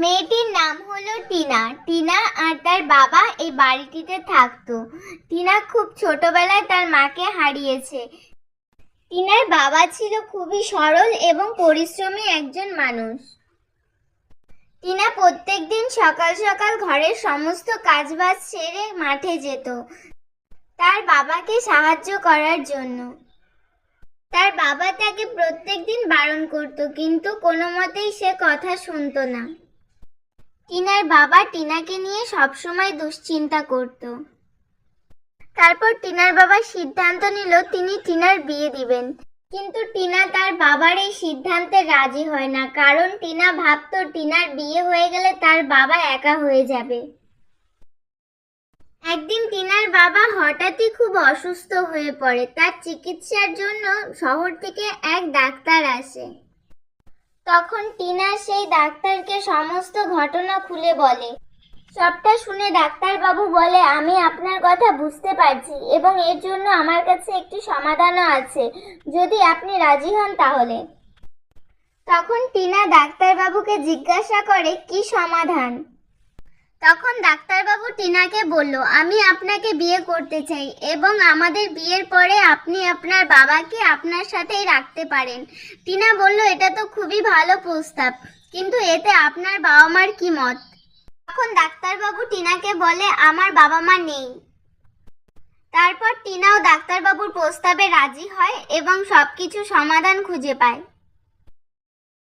মেয়েটির নাম হলো টিনা। টিনা আর তার বাবা এই বাড়িটিতে থাকতো। টিনা খুব ছোটবেলায় তার মাকে হারিয়েছে। টিনার বাবা ছিল খুবই সরল এবং পরিশ্রমী একজন মানুষ। টিনা প্রত্যেকদিন সকাল সকাল ঘরের সমস্ত কাজবাজ সেরে মাঠে যেত তার বাবাকে সাহায্য করার জন্য। তার বাবা তাকে প্রত্যেকদিন বারণ করত, কিন্তু কোনো মতেই সে কথা শুনতো না। টিনার বাবা টিনাকে নিয়ে সবসময় দুশ্চিন্তা করত। তারপর টিনার বাবা সিদ্ধান্ত নিল তিনি টিনার বিয়ে দিবেন। কিন্তু টিনা তার বাবার এই সিদ্ধান্তে রাজি হয় না, কারণ টিনা ভাবতো টিনার বিয়ে হয়ে গেলে তার বাবা একা হয়ে যাবে। একদিন টিনার বাবা হঠাৎই খুব অসুস্থ হয়ে পড়ে। তার চিকিৎসার জন্য শহর থেকে এক ডাক্তার আসে। তখন টিনা সেই ডাক্তারকে সমস্ত ঘটনা খুলে বলে। সবটা শুনে ডাক্তারবাবু বলে, আমি আপনার কথা বুঝতে পারছি এবং এর জন্য আমার কাছে একটি সমাধানও আছে, যদি আপনি রাজি হন তাহলে। তখন টিনা ডাক্তারবাবুকে জিজ্ঞাসা করে কি সমাধান। তখন ডাক্তারবাবু টিনাকে বলল, আমি আপনাকে বিয়ে করতে চাই এবং আমাদের বিয়ের পরে আপনি আপনার বাবাকে আপনার সাথেই রাখতে পারেন। টিনা বলল, এটা তো খুবই ভালো প্রস্তাব, কিন্তু এতে আপনার বাবা মার কি মত? তখন ডাক্তারবাবু টিনাকে বলে, আমার বাবা মা নেই। তারপর টিনাও ডাক্তারবাবুর প্রস্তাবে রাজি হয় এবং সবকিছু সমাধান খুঁজে পায়।